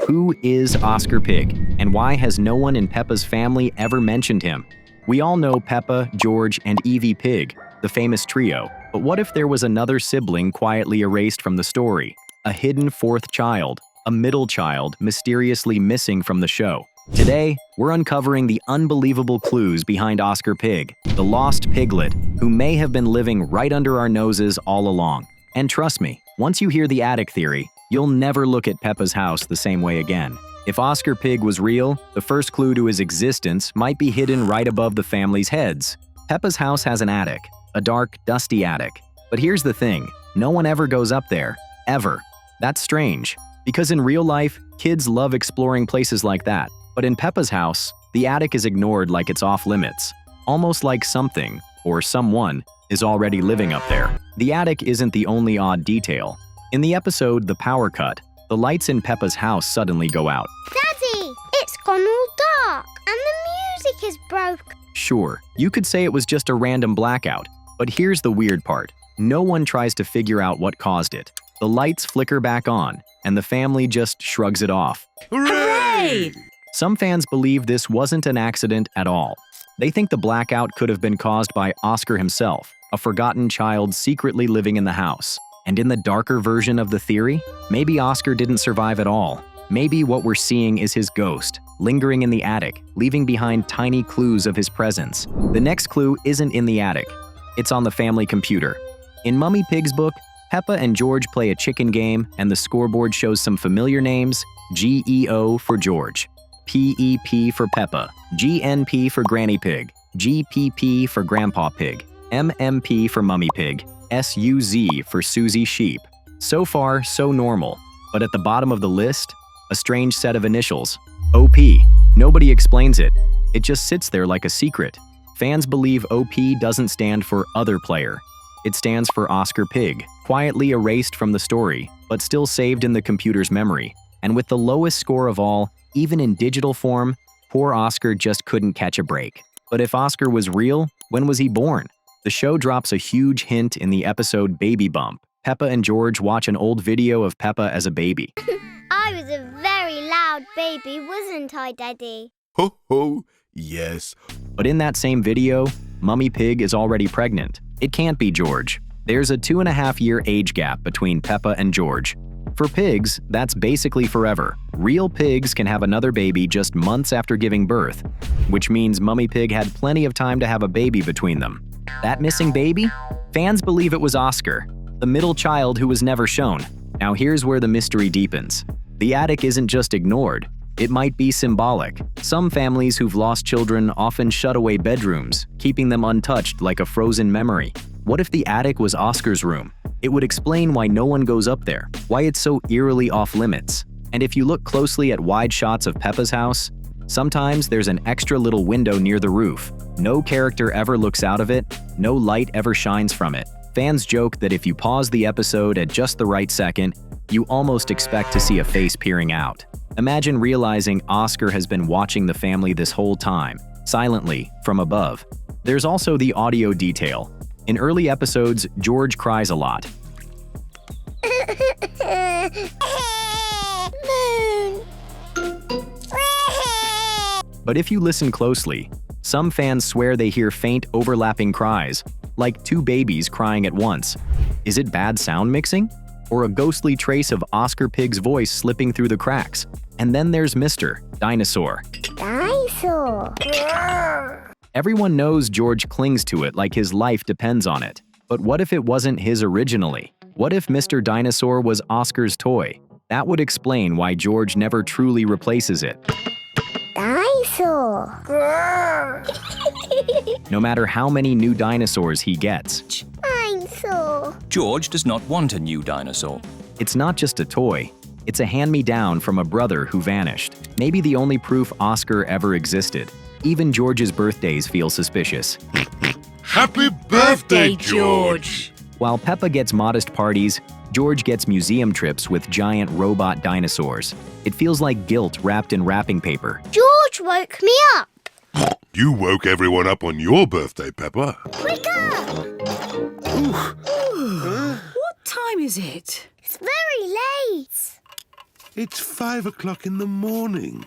Who is Oscar Pig, and why has no one in Peppa's family ever mentioned him? We all know Peppa, George, and Evie Pig, the famous trio, but what if there was another sibling quietly erased from the story? A hidden fourth child, a middle child mysteriously missing from the show. Today, we're uncovering the unbelievable clues behind Oscar Pig, the lost piglet, who may have been living right under our noses all along. And trust me, once you hear the attic theory, you'll never look at Peppa's house the same way again. If Oscar Pig was real, the first clue to his existence might be hidden right above the family's heads. Peppa's house has an attic, a dark, dusty attic. But here's the thing, no one ever goes up there, ever. That's strange, because in real life, kids love exploring places like that. But in Peppa's house, the attic is ignored like it's off limits, almost like something, or someone, is already living up there. The attic isn't the only odd detail. In the episode The Power Cut, the lights in Peppa's house suddenly go out. Daddy, it's gone all dark and the music is broke. Sure, you could say it was just a random blackout, but here's the weird part. No one tries to figure out what caused it. The lights flicker back on, and the family just shrugs it off. Hooray! Some fans believe this wasn't an accident at all. They think the blackout could have been caused by Oscar himself, a forgotten child secretly living in the house. And in the darker version of the theory, maybe Oscar didn't survive at all. Maybe what we're seeing is his ghost, lingering in the attic, leaving behind tiny clues of his presence. The next clue isn't in the attic. It's on the family computer. In Mummy Pig's book, Peppa and George play a chicken game, and the scoreboard shows some familiar names: GEO for George, PEP for Peppa, GNP for Granny Pig, GPP for Grandpa Pig, MMP for Mummy Pig, SUZ for Susie Sheep. So far, so normal. But at the bottom of the list, a strange set of initials. OP. Nobody explains it. It just sits there like a secret. Fans believe OP doesn't stand for Other Player. It stands for Oscar Pig, quietly erased from the story, but still saved in the computer's memory. And with the lowest score of all, even in digital form, poor Oscar just couldn't catch a break. But if Oscar was real, when was he born? The show drops a huge hint in the episode Baby Bump. Peppa and George watch an old video of Peppa as a baby. I was a very loud baby, wasn't I, Daddy? Ho ho, yes. But in that same video, Mummy Pig is already pregnant. It can't be George. There's a 2.5-year age gap between Peppa and George. For pigs, that's basically forever. Real pigs can have another baby just months after giving birth, which means Mummy Pig had plenty of time to have a baby between them. That missing baby? Fans believe it was Oscar, the middle child who was never shown. Now here's where the mystery deepens. The attic isn't just ignored. It might be symbolic. Some families who've lost children often shut away bedrooms, keeping them untouched like a frozen memory. What if the attic was Oscar's room? It would explain why no one goes up there, why it's so eerily off-limits. And if you look closely at wide shots of Peppa's house, sometimes there's an extra little window near the roof. No character ever looks out of it, no light ever shines from it. Fans joke that if you pause the episode at just the right second, you almost expect to see a face peering out. Imagine realizing Oscar has been watching the family this whole time, silently, from above. There's also the audio detail. In early episodes, George cries a lot. But if you listen closely, some fans swear they hear faint overlapping cries, like two babies crying at once. Is it bad sound mixing? Or a ghostly trace of Oscar Pig's voice slipping through the cracks? And then there's Mr. Dinosaur. Dinosaur. Everyone knows George clings to it like his life depends on it. But what if it wasn't his originally? What if Mr. Dinosaur was Oscar's toy? That would explain why George never truly replaces it. Dinosaur. No matter how many new dinosaurs he gets. Dinosaur. George does not want a new dinosaur. It's not just a toy. It's a hand-me-down from a brother who vanished. Maybe the only proof Oscar ever existed. Even George's birthdays feel suspicious. Happy birthday, George! While Peppa gets modest parties, George gets museum trips with giant robot dinosaurs. It feels like guilt wrapped in wrapping paper. George woke me up. You woke everyone up on your birthday, Peppa. Quicker! What time is it? It's very late. It's 5 o'clock in the morning.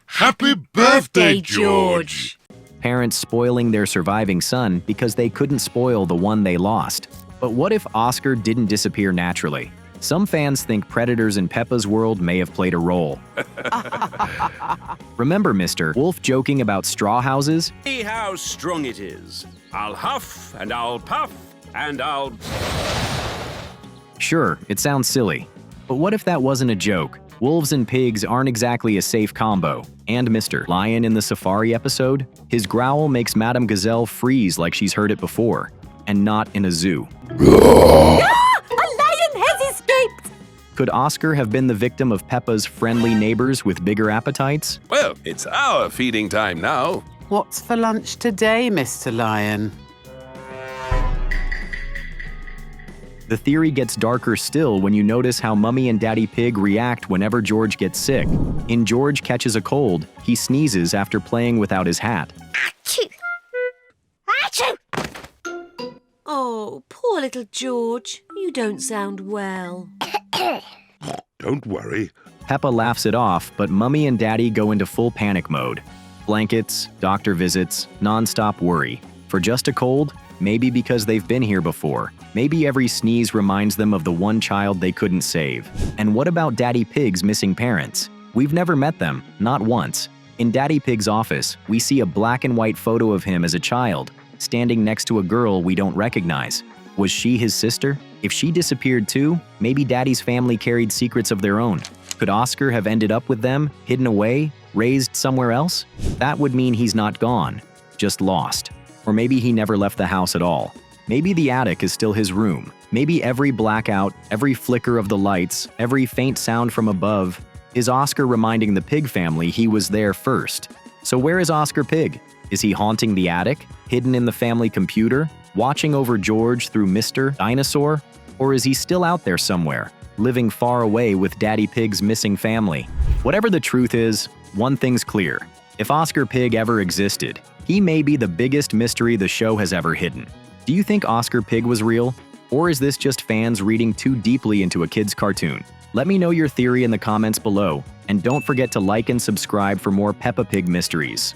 Happy birthday, George! Parents spoiling their surviving son because they couldn't spoil the one they lost. But what if Oscar didn't disappear naturally? Some fans think predators in Peppa's world may have played a role. Remember Mr. Wolf joking about straw houses? See how strong it is. I'll huff and I'll puff and I'll... Sure, it sounds silly. But what if that wasn't a joke? Wolves and pigs aren't exactly a safe combo. And Mr. Lion in the safari episode? His growl makes Madame Gazelle freeze like she's heard it before, and not in a zoo. Could Oscar have been the victim of Peppa's friendly neighbors with bigger appetites? Well, it's our feeding time now. What's for lunch today, Mr. Lion? The theory gets darker still when you notice how Mummy and Daddy Pig react whenever George gets sick. In George Catches a Cold, he sneezes after playing without his hat. Achoo! Achoo! Oh, poor little George. You don't sound well. Don't worry. Peppa laughs it off, but Mummy and Daddy go into full panic mode. Blankets, doctor visits, non-stop worry. For just a cold? Maybe because they've been here before. Maybe every sneeze reminds them of the one child they couldn't save. And what about Daddy Pig's missing parents? We've never met them, not once. In Daddy Pig's office, we see a black and white photo of him as a child, standing next to a girl we don't recognize. Was she his sister? If she disappeared too, maybe Daddy's family carried secrets of their own. Could Oscar have ended up with them, hidden away, raised somewhere else? That would mean he's not gone, just lost. Or maybe he never left the house at all. Maybe the attic is still his room. Maybe every blackout, every flicker of the lights, every faint sound from above is Oscar reminding the Pig family he was there first. So where is Oscar Pig? Is he haunting the attic, hidden in the family computer, watching over George through Mr. Dinosaur? Or is he still out there somewhere, living far away with Daddy Pig's missing family? Whatever the truth is, one thing's clear. If Oscar Pig ever existed, he may be the biggest mystery the show has ever hidden. Do you think Oscar Pig was real? Or is this just fans reading too deeply into a kid's cartoon? Let me know your theory in the comments below, and don't forget to like and subscribe for more Peppa Pig mysteries.